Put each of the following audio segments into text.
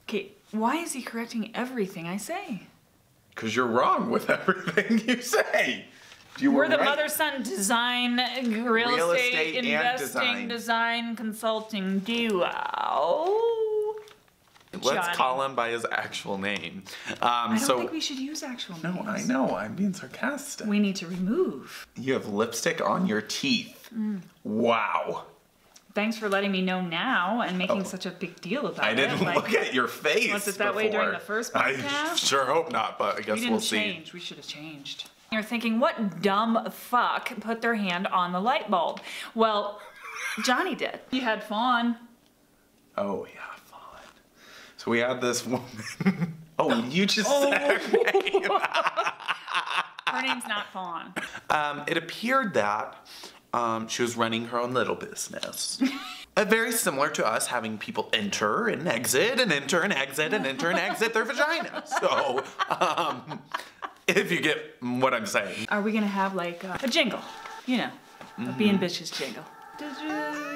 Okay, why is he correcting everything I say? Because you're wrong with everything you say. We're the mother-son design, real estate investing, design consulting duo. Let's call him by his actual name. I don't think we should use actual names. No, I know. I'm being sarcastic. We need to remove. You have lipstick on your teeth. Wow. Thanks for letting me know now and making such a big deal about it. I didn't look at your face. Was it that way during the first podcast? I sure hope not, but I guess we'll see. We didn't change. We should have changed. You're thinking, what dumb fuck put their hand on the light bulb? Well, Johnny did. You had Fawn. Oh, yeah, Fawn. So we had this woman. Oh, you just said her name. Her name's not Fawn. It appeared that she was running her own little business. Very similar to us having people enter and exit and enter and exit and enter and exit their vagina. So, if you get what I'm saying. Are we gonna have like a jingle? You know, a BnBitches jingle. Did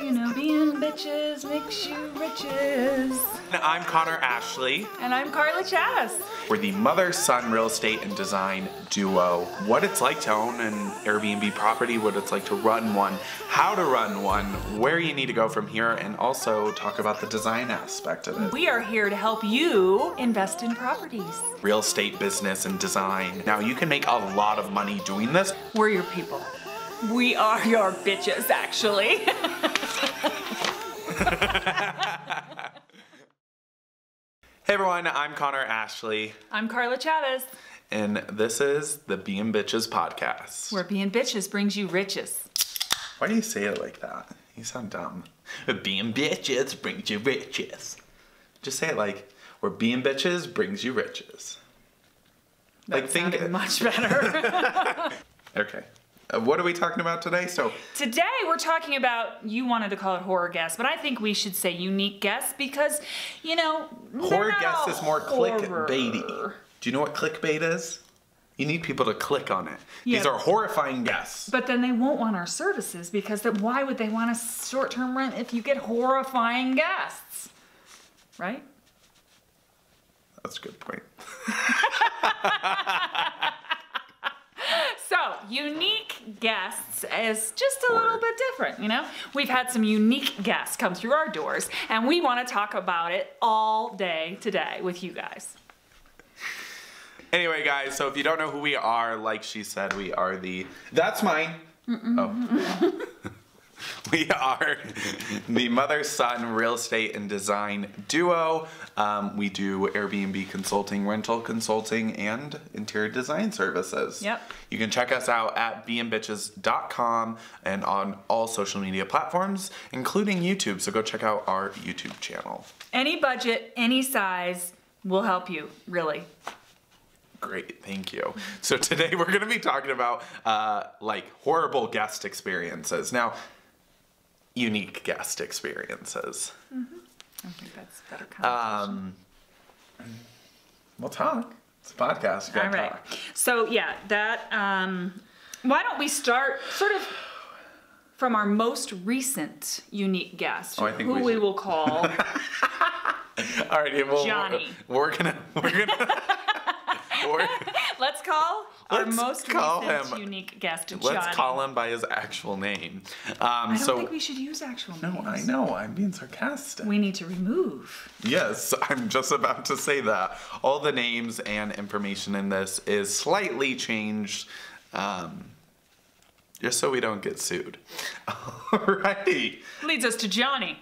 you know, BnBitches makes you riches. I'm Connor Ashley. And I'm Carla Chaz. We're the mother-son real estate and design duo. What it's like to own an Airbnb property, what it's like to run one, how to run one, where you need to go from here, and also talk about the design aspect of it. We are here to help you invest in properties. Real estate business and design. Now, you can make a lot of money doing this. We're your people. We are your bitches, actually. Hey everyone, I'm Connor Ashley. I'm Carla Chavez. And this is the BnBitches Podcast. Where BnBitches brings you riches. Why do you say it like that? You sound dumb. BnBitches brings you riches. Just say it like, where BnBitches brings you riches. That sounded much better. Okay. What are we talking about today? Today we're talking about, you wanted to call it horror guests, but I think we should say unique guests because, you know, horror guests is more clickbaity. Do you know what clickbait is? You need people to click on it. Yeah. These are horrifying guests. But then they won't want our services because why would they want a short-term rent if you get horrifying guests? Right? That's a good point. So, unique guests is just a little bit different, you know? We've had some unique guests come through our doors, and we want to talk about it all day today with you guys. Anyway, guys, so if you don't know who we are, like she said, we are the... That's mine. Oh. We are the mother-son real estate and design duo. We do Airbnb consulting, rental consulting, and interior design services. Yep. You can check us out at BnBitches.com and on all social media platforms, including YouTube. So go check out our YouTube channel. Any budget, any size will help you, really. Great, thank you. So today we're going to be talking about like horrible guest experiences. Now, unique guest experiences. I think that's better conversation. We'll talk. It's a podcast. You gotta talk. So yeah, that. Why don't we start sort of from our most recent unique guest, who we will call. All right, well, Johnny. We're gonna. Let's call our most recent unique guest, Johnny. Let's call him by his actual name. I don't think we should use actual names. No, I know. I'm being sarcastic. We need to remove. Yes, I'm just about to say that. All the names and information in this is slightly changed, just so we don't get sued. Alrighty. Leads us to Johnny.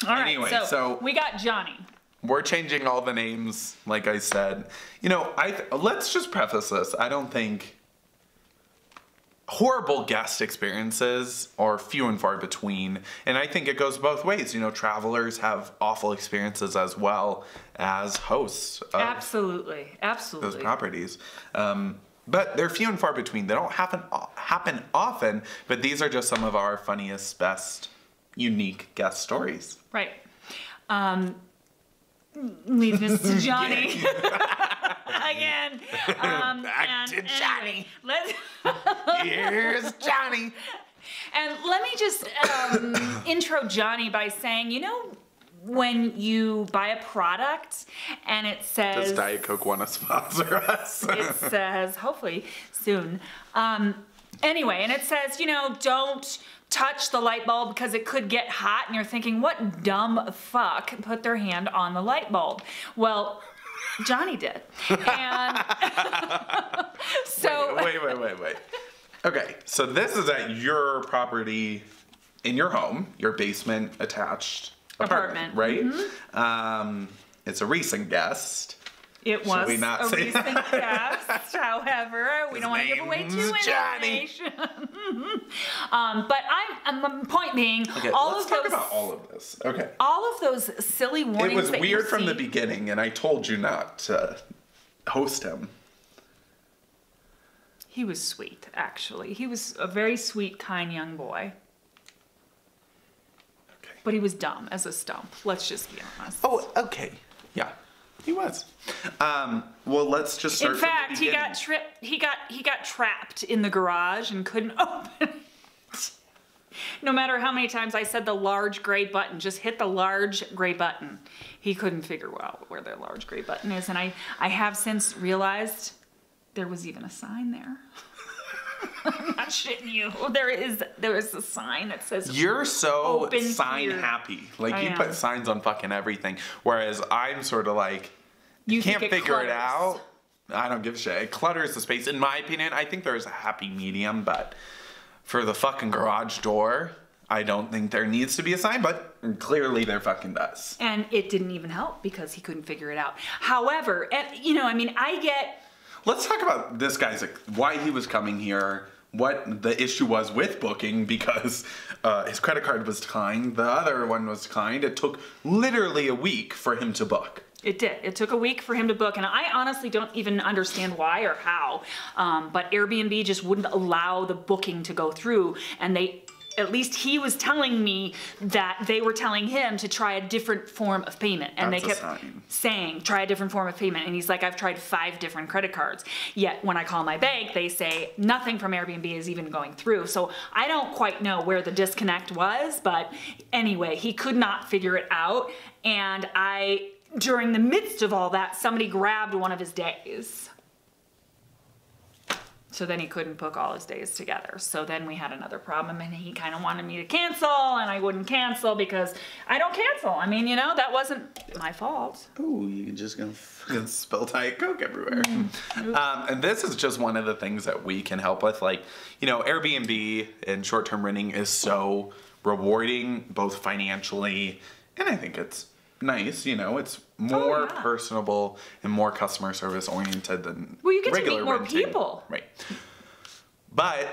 All right, anyway, so we got Johnny. We're changing all the names, like I said. You know, let's just preface this. I don't think horrible guest experiences are few and far between. And I think it goes both ways. You know, travelers have awful experiences as well as hosts of absolutely those properties. But they're few and far between. They don't happen often, but these are just some of our funniest, best, unique guest stories. Right. Leading us to Johnny. Again. Back to Johnny. Anyway, here's Johnny. And let me just intro Johnny by saying, you know, when you buy a product and it says... Does Diet Coke want to sponsor us? It says, hopefully soon. Anyway, and it says, don't touch the light bulb because it could get hot. And you're thinking, what dumb fuck put their hand on the light bulb? Well, Johnny did. And so... Wait. Okay, so this is at your property in your home, your basement attached apartment, right? Mm-hmm. It's a recent guest. It was we not a say recent guest, however, we don't want to give away too much Johnny. information. But my point being, Okay, all let's of talk those, about all of this. Okay. all of those silly warnings. It was that weird you from the see- beginning, and I told you not to host him. He was sweet, actually. He was a very sweet, kind young boy. Okay. But he was dumb as a stump. Let's just be honest. Oh, okay. Yeah, he was. Well, let's just start. In fact, from the he got tripped. He got trapped in the garage and couldn't open it. No matter how many times I said the large gray button, just hit the large gray button. He couldn't figure out where the large gray button is, and I have since realized there was even a sign there. I'm not shitting you. There is a sign that says You're so open sign here. happy. Like I you am. put signs on fucking everything. Whereas I'm sort of like, You can't think it figure it clutters. out. I don't give a shit. It clutters the space. In my opinion, I think there's a happy medium, but for the fucking garage door, I don't think there needs to be a sign, but clearly there fucking does. And it didn't even help because he couldn't figure it out. However, I get... Let's talk about this guy's, why he was coming here, what the issue was with booking, because his credit card was declined, the other one was declined. It took literally a week for him to book. It did. It took a week for him to book, and I honestly don't even understand why or how. But Airbnb just wouldn't allow the booking to go through, and at least he was telling me that they were telling him to try a different form of payment. And That's they a kept sign. saying, try a different form of payment. And he's like, I've tried 5 different credit cards. Yet when I call my bank, they say nothing from Airbnb is even going through. So I don't quite know where the disconnect was. But anyway, he could not figure it out. And during the midst of all that, somebody grabbed one of his days. So then he couldn't book all his days together. So then we had another problem, and he kind of wanted me to cancel, and I wouldn't cancel because I don't cancel. I mean, that wasn't my fault. Oh, you're just gonna fucking spill Diet Coke everywhere. And this is just one of the things that we can help with. Like, Airbnb and short-term renting is so rewarding, both financially, and I think it's nice, it's more personable and more customer service oriented than Well, you get to regular meet more renting. people. Right. But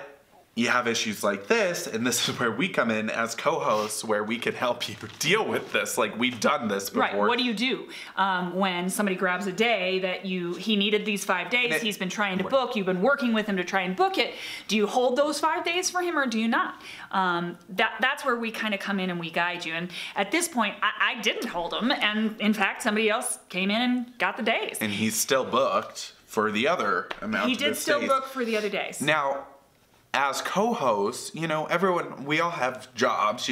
you have issues like this, and this is where we come in as co-hosts, where we can help you deal with this. Like, we've done this before. Right. What do you do when somebody grabs a day that he needed these 5 days, he's been trying to book, you've been working with him to try and book it. Do you hold those 5 days for him or do you not? That's where we kind of come in and we guide you. And at this point, I didn't hold him. And in fact, somebody else came in and got the days. And he's still booked for the other amount He of did his still days. book for the other days. Now, as co-hosts, we all have jobs,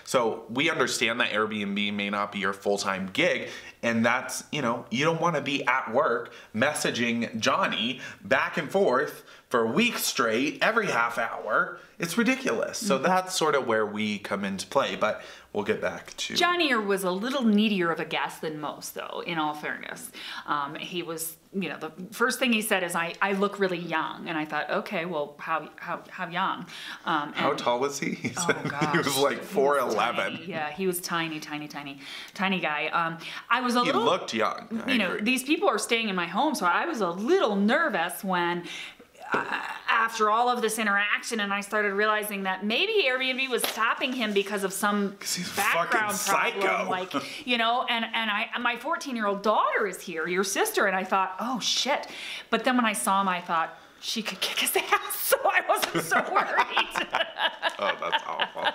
so we understand that Airbnb may not be your full-time gig, and that's, you don't want to be at work messaging Johnny back and forth for a week straight, every half hour. It's ridiculous. So that's sort of where we come into play, but we'll get back to... Johnny was a little needier of a guest than most, though, in all fairness. He was, the first thing he said is, I look really young. And I thought, okay, well, how young? How tall was he? He said gosh. he was like 4'11". Yeah, he was tiny guy. I was a He little... looked young. I agree. These people are staying in my home, so I was a little nervous when... after all of this interaction, and I started realizing that maybe Airbnb was stopping him because of some he's background fucking problem, psycho. and my 14-year-old daughter is here, your sister, and I thought, oh shit. But then when I saw him, I thought she could kick his ass, so I wasn't so worried. Oh, that's awful.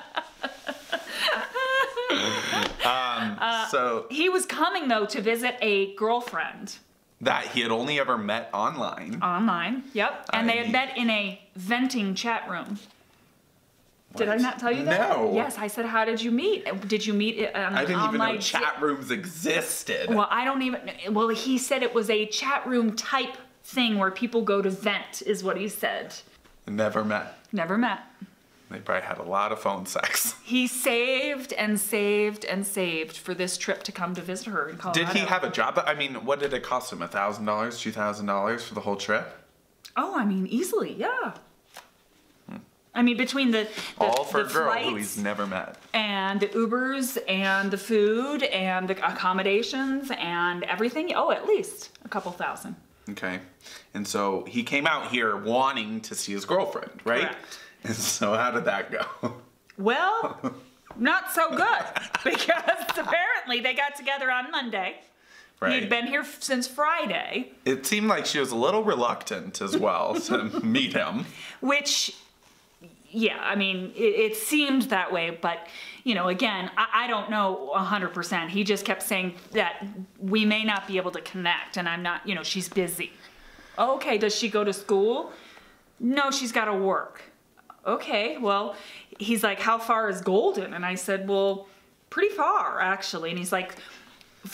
So He was coming though to visit a girlfriend. that he had only ever met online. Online, yep. And they had met in a venting chat room. Did I not tell you that? No. Yes, I said, how did you meet? Did you meet on I didn't even know online chat rooms existed. Well, I don't even. Well, he said it was a chat room type thing where people go to vent, is what he said. Never met. Never met. They probably had a lot of phone sex. He saved and saved and saved for this trip to come to visit her in Colorado. Did he have a job? I mean, what did it cost him? $1,000, $2,000 for the whole trip? Oh, I mean, easily, yeah. I mean, between the all for the a girl flights who he's never met. And the Ubers and the food and the accommodations and everything. Oh, at least a couple thousand. Okay. And so he came out here wanting to see his girlfriend, right? Correct. And so how did that go? Well, not so good because apparently they got together on Monday. Right. He'd been here since Friday. It seemed like she was a little reluctant as well to meet him. Which, yeah, I mean, it seemed that way, but, you know, again, I don't know 100%. He just kept saying that we may not be able to connect, and I'm not, you know, she's busy. Okay, does she go to school? No, she's got to work. Okay, well, he's like, how far is Golden? And I said, well, pretty far, actually. And he's like,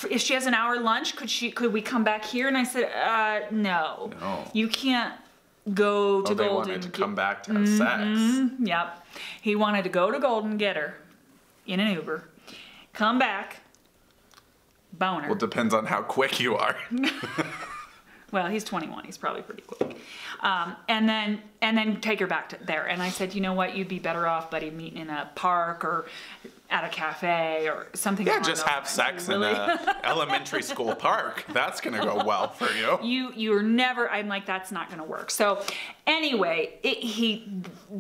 if she has an hour lunch, could we come back here? And I said, no. You can't go to Golden. They wanted to come back to have sex. Yep. He wanted to go to Golden, get her in an Uber, come back, boner. Well, it depends on how quick you are. Well, he's 21. He's probably pretty quick. And then take her back to there. And I said, you know what? You'd be better off, buddy, meeting in a park or at a cafe or something. Yeah, just have sex in an elementary school park. That's going to go well for you. You're never, I'm like, that's not going to work. So anyway, he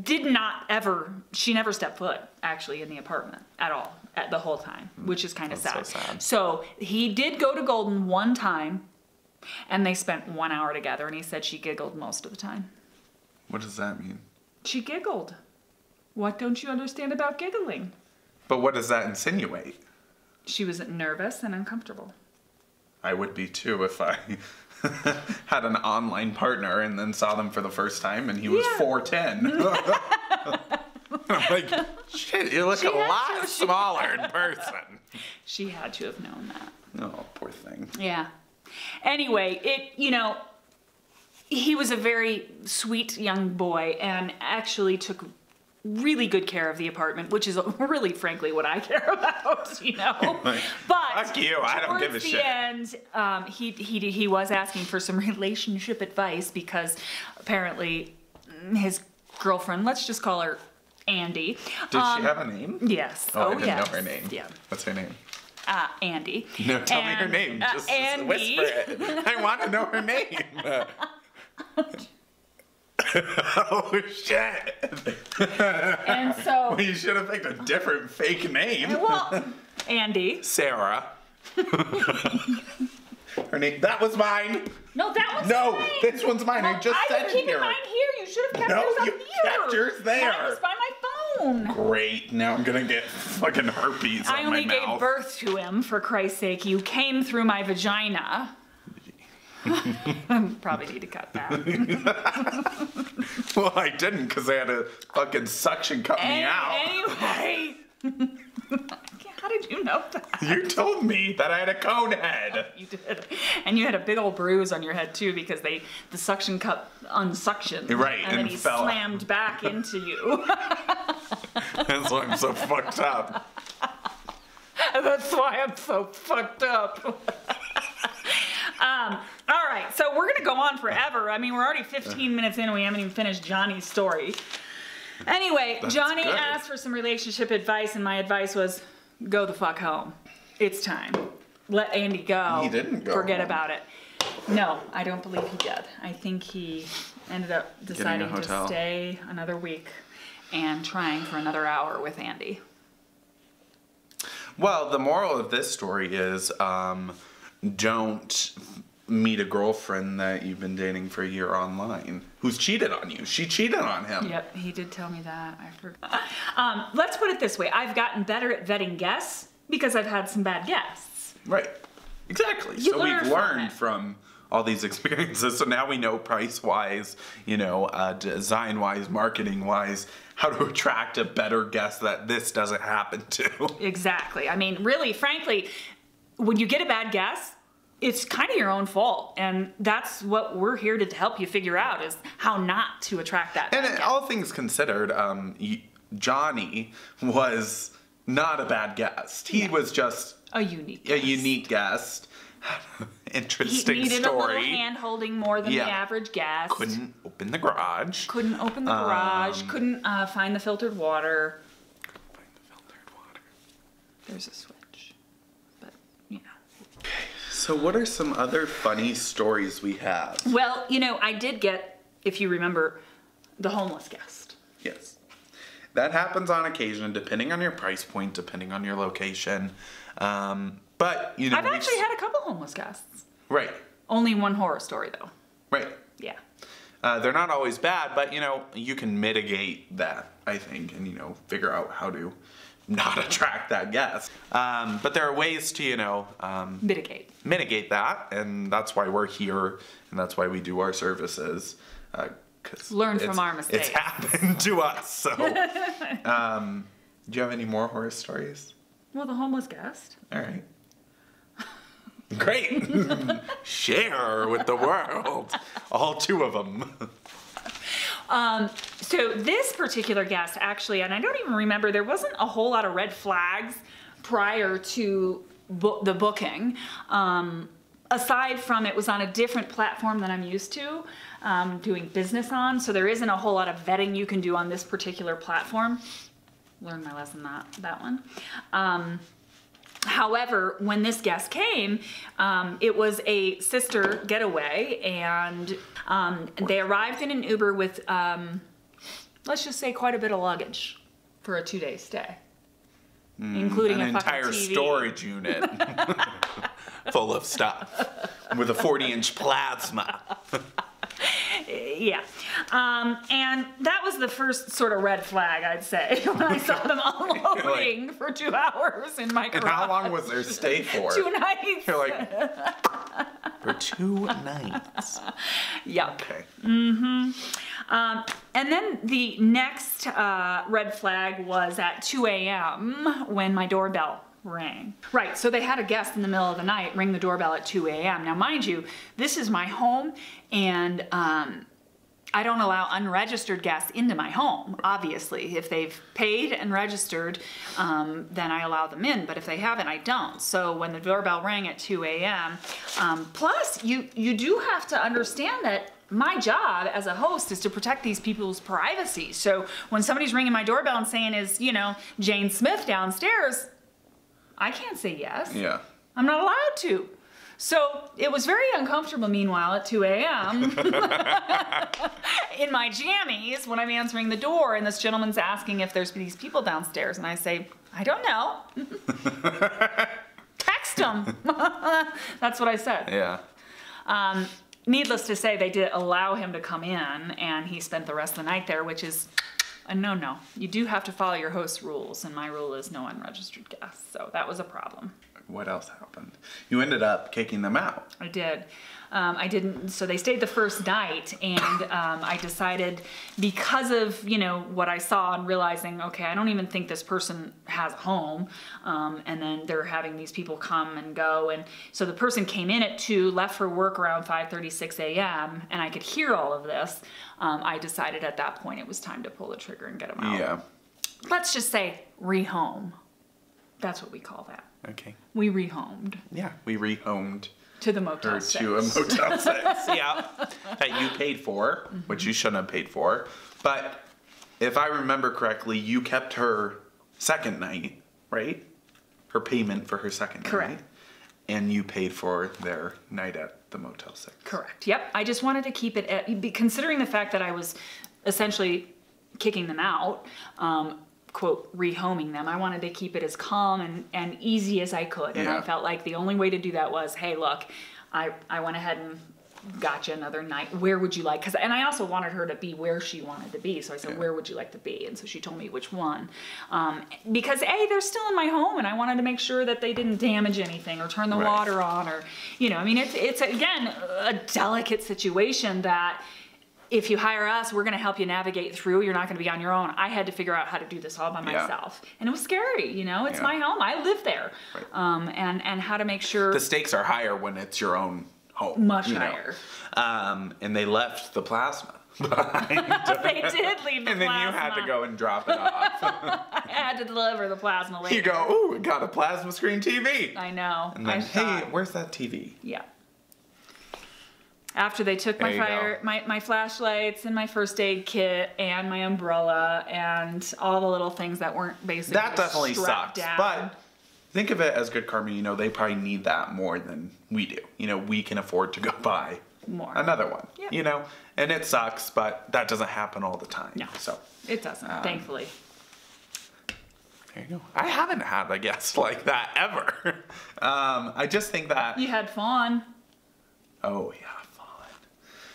did not ever, she never stepped foot actually in the apartment at all, at the whole time, which is kind of sad. So sad. So he did go to Golden one time. And they spent 1 hour together, and he said she giggled most of the time. What does that mean? She giggled. What don't you understand about giggling? But what does that insinuate? She was nervous and uncomfortable. I would be too if I had an online partner and then saw them for the first time and he was 4'10". I'm like, shit, you look a lot smaller in person. She had to have known that. Oh, poor thing. Yeah. Anyway, he was a very sweet young boy and actually took really good care of the apartment, which is really, frankly, what I care about, you know. Like, but fuck you, I don't give a shit. Towards the end, he was asking for some relationship advice because apparently his girlfriend, let's just call her Andy. Did she have a name? Yes. Oh, I didn't know her name. Yeah. What's her name? Andy. No, tell me her name. Just Andy. whisper it. I want to know her name. Oh, shit. And so... Well, you should have picked a different fake name. Well, Andy. Sarah. Her name. That was mine. No, that one's No, mine. this one's mine. I just said it keeping here. mine here. You should have kept No, yours up you here. kept yours there. Mine was by my phone. Great. Now I'm going to get fucking herpes I on only my gave mouth. birth to him, for Christ's sake. You came through my vagina. Probably need to cut that. Well, I didn't because they had to fucking suction cut me out. Anyway. How did you know that? You told me that I had a cone head. You did. And you had a big old bruise on your head too because the suction cup unsuctioned. Right, and then and he fell. slammed back into you. That's why I'm so fucked up. That's why I'm so fucked up. All right, so we're gonna go on forever. I mean, we're already 15 minutes in and we haven't even finished Johnny's story. Anyway, That's Johnny good. asked for some relationship advice and my advice was, go the fuck home. It's time. Let Andy go. He didn't go Forget home. about it. No, I don't believe he did. I think he ended up deciding to stay another week and trying for another hour with Andy. Well, the moral of this story is don't meet a girlfriend that you've been dating for a year online who's cheated on you. She cheated on him. Yep, he did tell me that. I forgot. Let's put it this way. I've gotten better at vetting guests because I've had some bad guests. Right. Exactly. You So learn we've from learned it. from all these experiences. So now we know price-wise, design-wise, marketing-wise, how to attract a better guest that this doesn't happen to. Exactly. I mean, really, frankly, when you get a bad guest, it's kind of your own fault. And that's what we're here to help you figure out, is how not to attract that bad guest. All things considered, Johnny was not a bad guest. He was just a unique guest. Interesting he needed story. a little hand-holding more than the average guest. Couldn't open the garage. Couldn't find the filtered water. There's a switch. But, Okay, so what are some other funny stories we have? Well, I did get, if you remember, the homeless guest. Yes. That happens on occasion, depending on your price point, depending on your location. But, I've actually had a couple homeless guests. Right. Only one horror story, though. Right. Yeah. They're not always bad, but, you can mitigate that, I think, and, figure out how to not attract that guest. But there are ways to, mitigate that, and that's why we're here, and that's why we do our services. Learn from our mistakes. It's happened to us, so. Do you have any more horror stories? Well, the homeless guest. All right. Great. Share with the world. All two of them. So this particular guest, actually, and I don't even remember, there wasn't a whole lot of red flags prior to the booking. Aside from it was on a different platform than I'm used to doing business on, so there isn't a whole lot of vetting you can do on this particular platform. Learned my lesson that one. However, when this guest came, it was a sister getaway, and they arrived in an Uber with, let's just say, quite a bit of luggage for a 2-day stay, including an a fucking entire TV. storage unit full of stuff with a 40-inch plasma. Yeah. And that was the first sort of red flag, I'd say, when I saw them unloading for 2 hours in my garage. And how long was their stay for? 2 nights. You're like, for 2 nights. Yep. Okay. Mm-hmm. And then the next red flag was at 2 a.m. when my doorbell rang. Right, so they had a guest in the middle of the night ring the doorbell at 2 a.m. Now, mind you, this is my home, and I don't allow unregistered guests into my home, obviously. If they've paid and registered, then I allow them in, but if they haven't, I don't. So when the doorbell rang at 2 a.m., plus you do have to understand that my job as a host is to protect these people's privacy. So when somebody's ringing my doorbell and saying, is, Jane Smith downstairs, I can't say yes. Yeah. I'm not allowed to. So it was very uncomfortable, meanwhile, at 2 a.m. in my jammies when I'm answering the door, and this gentleman's asking if there's these people downstairs, and I say, I don't know. Text them. That's what I said. Yeah. Needless to say, they did allow him to come in, and he spent the rest of the night there, which is a no-no. You do have to follow your host's rules, and my rule is no unregistered guests, so that was a problem. What else happened? You ended up kicking them out. I did. I didn't, so they stayed the first night, and I decided, because of, what I saw and realizing, okay, I don't even think this person has a home, and then they're having these people come and go, and so the person came in at 2, left for work around 5:36 a.m., and I could hear all of this. I decided at that point it was time to pull the trigger and get them out. Yeah. Let's just say rehome. That's what we call that. Okay. We rehomed. Yeah, we rehomed to the Motel her 6. to a Motel 6. Yeah. That you paid for, which you shouldn't have paid for. But if I remember correctly, you kept her second night, right? Her payment for her second night. Correct. And you paid for their night at the Motel 6. Correct. Yep. I just wanted to keep it at, considering the fact that I was essentially kicking them out, quote, rehoming them, I wanted to keep it as calm and easy as I could. And I felt like the only way to do that was, hey, look, I went ahead and gotcha, another night. Where would you like? And I also wanted her to be where she wanted to be. So I said, where would you like to be? And so she told me which one. Because they're still in my home, and I wanted to make sure that they didn't damage anything or turn the water on, or, I mean, it's again, a delicate situation that if you hire us, we're going to help you navigate through. You're not going to be on your own. I had to figure out how to do this all by myself. And it was scary, it's my home. I live there. Right. And how to make sure. The stakes are higher when it's your own home. Much higher. And they left the plasma behind. They did leave the plasma. And then you had to go and drop it off. I had to deliver the plasma later. You go, ooh, we got a plasma screen TV. I know. And then, hey, where's that TV? Yeah. After they took my flashlights and my first aid kit and my umbrella and all the little things that weren't basically that definitely sucks. Down. But think of it as good karma. They probably need that more than we do. We can afford to go buy more. Another one. Yep. And it sucks, but that doesn't happen all the time. No, so it doesn't. Thankfully. There you go. I haven't had a guest like that ever. I just think that you had Fawn. Oh yeah.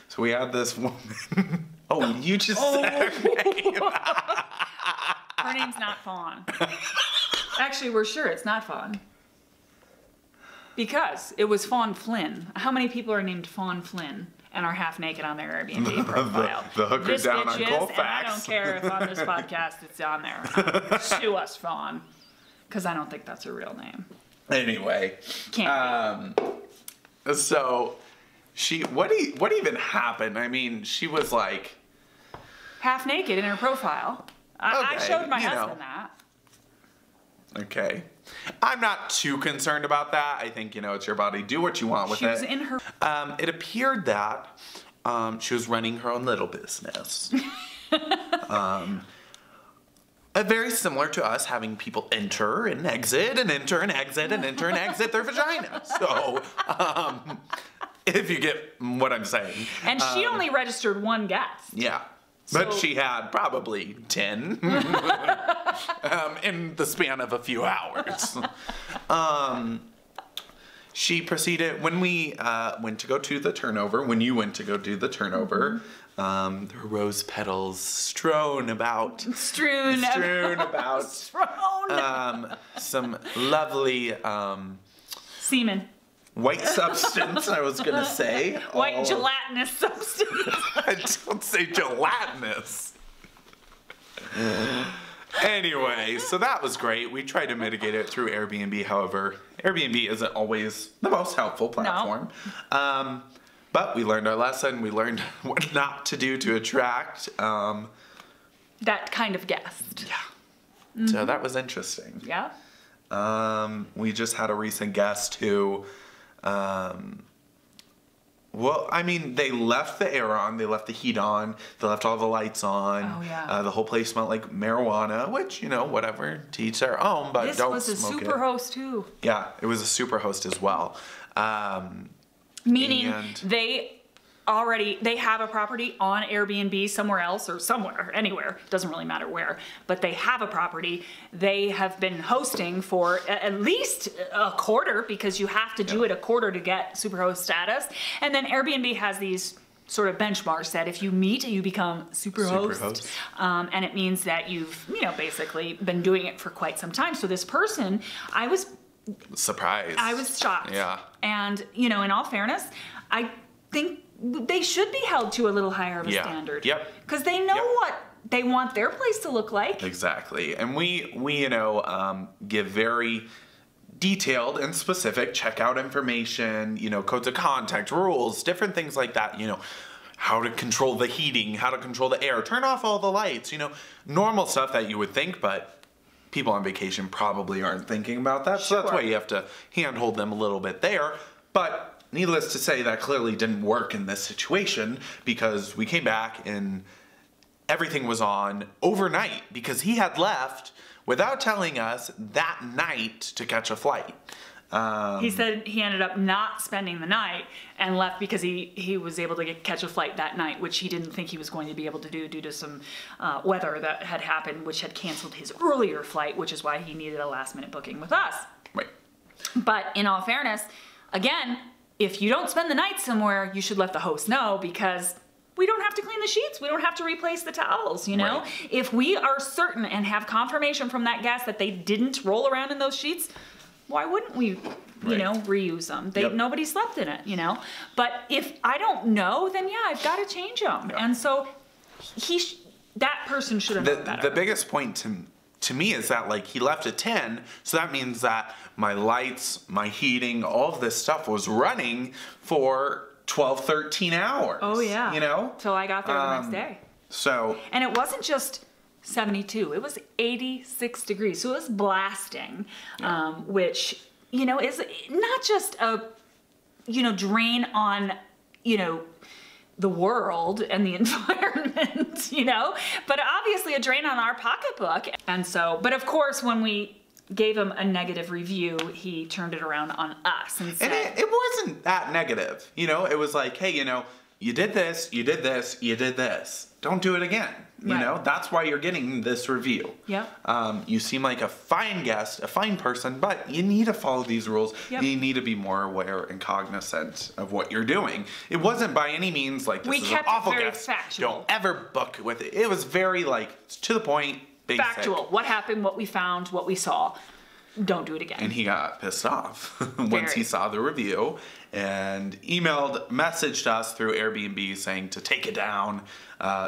So we had this woman. Oh, you just said her name. Her name's not Fawn. Actually, we're sure it's not Fawn. Because it was Fawn Flynn. How many people are named Fawn Flynn and are half naked on their Airbnb profile? the hooker down on Colfax. I don't care if on this podcast it's on there. Sue us, Fawn. Because I don't think that's her real name. Anyway. Can't be. So... what even happened? I mean, she was like half naked in her profile. I showed my husband that. Okay. I'm not too concerned about that. I think, it's your body. Do what you want with it. She was in her... It appeared that she was running her own little business. Very similar to us having people enter and exit and enter and exit and enter and exit their vagina. So... if you get what I'm saying. And she only registered one guest. Yeah. But she had probably 10 in the span of a few hours. She proceeded, when we went to go do the turnover, when you went to go do the turnover, there were rose petals strewn about. Strewn about. Some lovely... semen. White substance, I was going to say. White gelatinous substance. I don't say gelatinous. Anyway, so that was great. We tried to mitigate it through Airbnb. However, Airbnb isn't always the most helpful platform. No. But we learned our lesson. We learned what not to do to attract that kind of guest. Yeah. Mm-hmm. So that was interesting. Yeah. We just had a recent guest who... well, I mean, they left the air on, they left the heat on, they left all the lights on. Oh, yeah. The whole place smelled like marijuana, which, whatever, to each their own, but this don't smoke it. This was a super host, too. Yeah, it was a super host as well. Meaning they have a property on Airbnb somewhere else or anywhere, doesn't really matter where, but they have a property they have been hosting for at least a quarter, because you have to do it a quarter to get superhost status. And then Airbnb has these sort of benchmarks that if you meet, you become superhost. And it means that you've, basically been doing it for quite some time. So this person, I was surprised. I was shocked. Yeah. And, in all fairness, I think they should be held to a little higher of a standard. Yep. Because they know what they want their place to look like. Exactly. And we give very detailed and specific checkout information, codes of contact, rules, different things like that, how to control the heating, how to control the air, turn off all the lights, normal stuff that you would think, but people on vacation probably aren't thinking about that. So that's why you have to handhold them a little bit there. But needless to say, that clearly didn't work in this situation, because we came back and everything was on overnight, because he had left without telling us that night to catch a flight. He said he ended up not spending the night and left because he was able to catch a flight that night, which he didn't think he was going to be able to do due to some weather that had happened, which had canceled his earlier flight, which is why he needed a last-minute booking with us. Right. But in all fairness, again, if you don't spend the night somewhere, you should let the host know, because we don't have to clean the sheets. We don't have to replace the towels, you know? Right. If we are certain and have confirmation from that guest that they didn't roll around in those sheets, why wouldn't we, you know, reuse them? Nobody slept in it, you know? But if I don't know, then yeah, I've got to change them. Yep. And so that person should have known better. The biggest point to me is that, like, he left at 10, so that means that my lights, my heating, all of this stuff was running for 12, 13 hours. Oh yeah. You know? Till I got there the next day. So. And it wasn't just 72, it was 86 degrees. So it was blasting, which, you know, is not just a, you know, drain on, you know, the world and the environment, you know, but obviously a drain on our pocketbook. And so, but of course, when we gave him a negative review, he turned it around on us and said, And it wasn't that negative, you know. It was like, hey, you know, you did this, you did this, you did this. Don't do it again. You know, that's why you're getting this review. Yep. You seem like a fine guest, a fine person, but you need to follow these rules. Yep. You need to be more aware and cognizant of what you're doing. It wasn't by any means like, this is an awful guest. Factual. Don't ever book with it. It was very, like, to the point, basic. Factual. What happened, what we found, what we saw. Don't do it again. And he got pissed off once he saw the review and messaged us through Airbnb saying to take it down.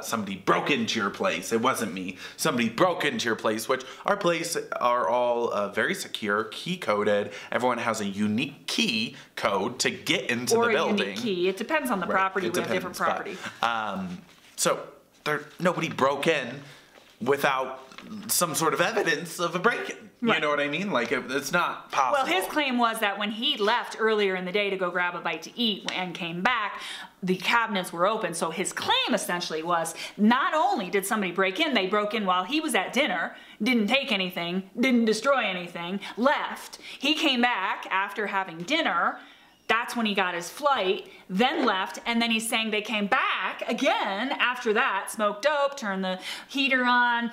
Somebody broke into your place. It wasn't me. Somebody broke into your place, which our place are all very secure, key coded. Everyone has a unique key code to get into the building. Or a unique key. It depends on the property. We have different property. So nobody broke in without some sort of evidence of a break-in. You know what I mean? Like, it's not possible. Well, his claim was that when he left earlier in the day to go grab a bite to eat and came back, the cabinets were open. So his claim essentially was, not only did somebody break in, they broke in while he was at dinner, didn't take anything, didn't destroy anything, left. He came back after having dinner. That's when he got his flight, then left, and then he's saying they came back again after that, smoked dope, turned the heater on,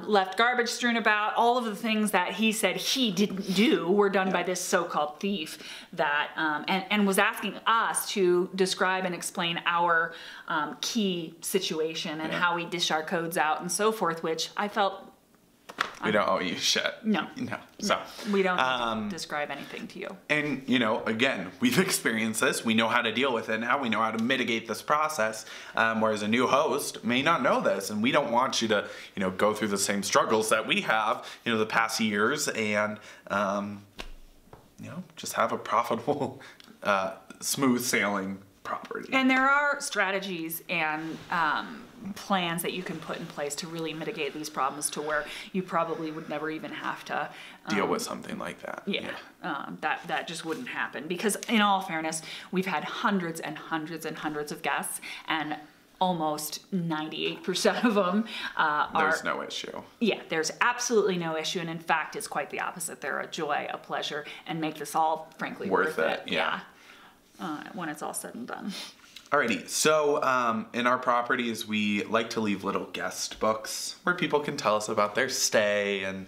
left garbage strewn about. All of the things that he said he didn't do were done by this so-called thief that, and was asking us to describe and explain our key situation and how we dish our codes out and so forth, which I felt... We don't owe you shit. No. So we don't describe anything to you. And, you know, again, we've experienced this. We know how to deal with it now. We know how to mitigate this process. Whereas a new host may not know this. And we don't want you to, you know, go through the same struggles that we have, you know, the past years and, you know, just have a profitable, smooth sailing property. And there are strategies and plans that you can put in place to really mitigate these problems to where you probably would never even have to deal with something like that. That just wouldn't happen, because in all fairness, we've had hundreds and hundreds and hundreds of guests, and almost 98% of them there's no issue. Yeah, there's absolutely no issue, and in fact, it's quite the opposite. They're a joy, a pleasure, and make this all, frankly, worth it. Yeah. When it's all said and done. Alrighty, so in our properties, we like to leave little guest books where people can tell us about their stay and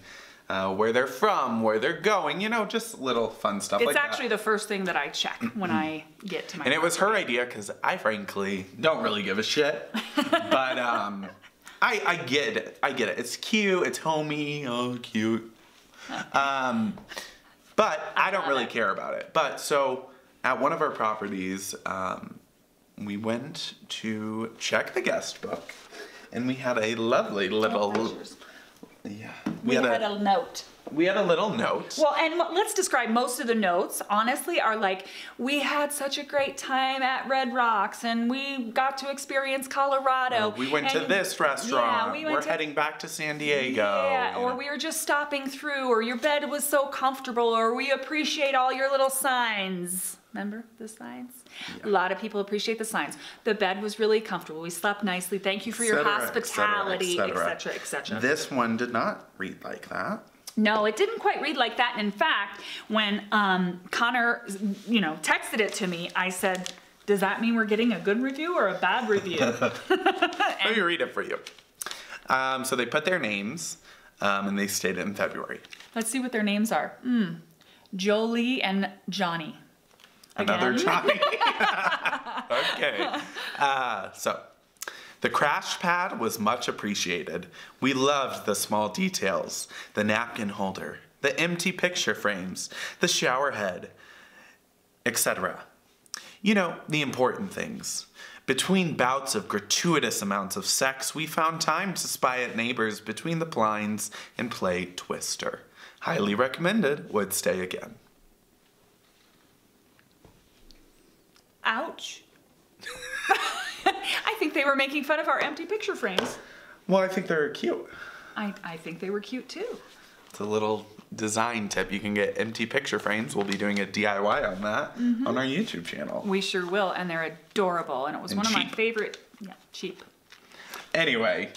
where they're from, where they're going, you know, just little fun stuff like that. It's actually the first thing that I check when I get to my And it was her idea, because I frankly don't really give a shit, but I get it. I get it. It's cute, it's homey, oh, cute. But I don't really care about it. But so at one of our properties, we went to check the guest book, and we had a lovely little... Yeah. We had a note. We had a little note. Well, and let's describe most of the notes, honestly, are like, we had such a great time at Red Rocks, and we got to experience Colorado. We went to this restaurant. Yeah, we're heading back to San Diego. Yeah, or we were just stopping through, or your bed was so comfortable, or we appreciate all your little signs. Remember the signs? Yeah. A lot of people appreciate the signs. The bed was really comfortable. We slept nicely. Thank you for your hospitality, etc., etc. This one did not read like that. No, it didn't quite read like that. And in fact, when Connor, you know, texted it to me, I said, does that mean we're getting a good review or a bad review? Let me read it for you. So they put their names, and they stayed in February. Let's see what their names are. Jolie and Johnny. Another Again. time. Okay. So, the crash pad was much appreciated. We loved the small details, the napkin holder, the empty picture frames, the shower head, etc. You know, the important things. Between bouts of gratuitous amounts of sex, we found time to spy at neighbors between the blinds and play Twister. Highly recommended, would stay again. Ouch. I think they were making fun of our empty picture frames. Well, I think they're cute. I think they were cute too. It's a little design tip. You can get empty picture frames. We'll be doing a DIY on that on our YouTube channel. We sure will, and they're adorable, and it was And one of my cheap. favorite. Yeah, cheap. Anyway,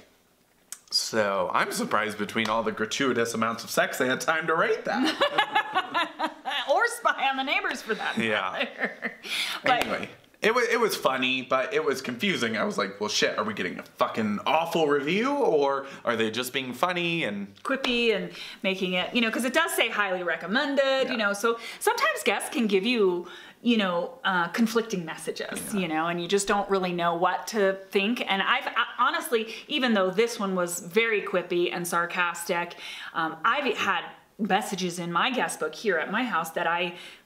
so I'm surprised between all the gratuitous amounts of sex they had time to rate that. Or spy on the neighbors for that Yeah. matter. But Anyway, it was funny, but it was confusing. I was like, well, shit, are we getting a fucking awful review, or are they just being funny and... quippy and making it, because it does say highly recommended, Yeah. so sometimes guests can give you, conflicting messages, and you just don't really know what to think. And honestly, even though this one was very quippy and sarcastic, I've had messages in my guest book here at my house that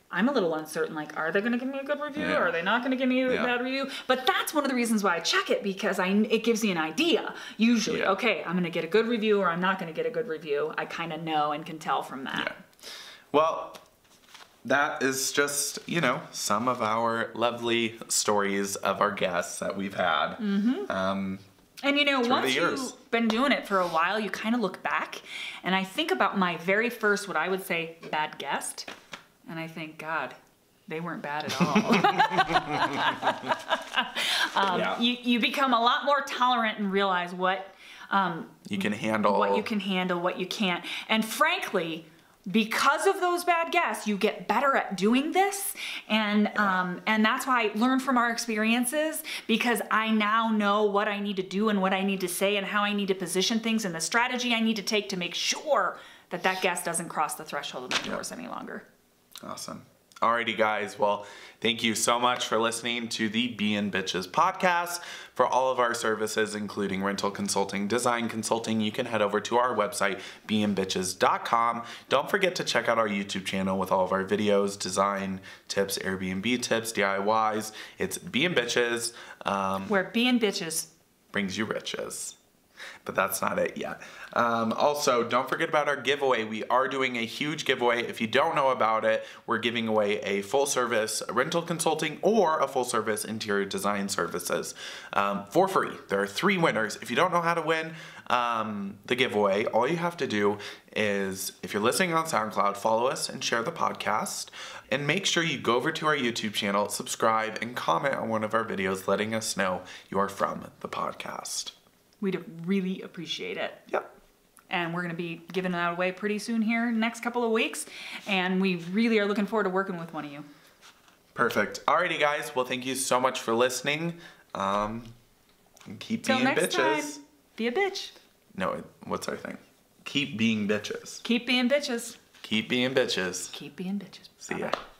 I'm a little uncertain, like, are they going to give me a good review? Yeah. Are they not going to give me a bad review? But that's one of the reasons why I check it, because it gives me an idea. Usually, Yeah. okay, I'm going to get a good review or I'm not going to get a good review. I kind of know and can tell from that. Yeah. Well, that is just, some of our lovely stories of our guests that we've had. And the once years. you've been doing it for a while, you kind of look back, and I think about my very first, what I would say, bad guest, and I think, God, they weren't bad at all. Yeah. You become a lot more tolerant and realize what You can handle... what you can handle, what you can't. And frankly, because of those bad guests, you get better at doing this. And that's why I learn from our experiences, because I now know what I need to do and what I need to say and how I need to position things and the strategy I need to take to make sure that guest doesn't cross the threshold of my doors any longer. Awesome. Alrighty, guys. Well, thank you so much for listening to the BnBitches Podcast. For all of our services, including rental consulting, design consulting, you can head over to our website, BnBitches.com. Don't forget to check out our YouTube channel with all of our videos, design tips, Airbnb tips, DIYs. It's BnBitches. Where BnBitches Brings you riches. But that's not it yet. Also, don't forget about our giveaway. We are doing a huge giveaway. If you don't know about it, we're giving away a full service rental consulting or a full service interior design services for free. There are 3 winners. If you don't know how to win the giveaway, all you have to do is, if you're listening on SoundCloud, follow us and share the podcast. And make sure you go over to our YouTube channel, subscribe, and comment on one of our videos letting us know you are from the podcast. we'd really appreciate it. Yep. And we're going to be giving that away pretty soon here, next couple of weeks. And we really are looking forward to working with one of you. Perfect. Alrighty, guys. Well, thank you so much for listening. And keep Till being next bitches. time, be a bitch. No, what's our thing? Keep being bitches. Keep being bitches. Keep being bitches. Keep being bitches. See ya. Bye-bye.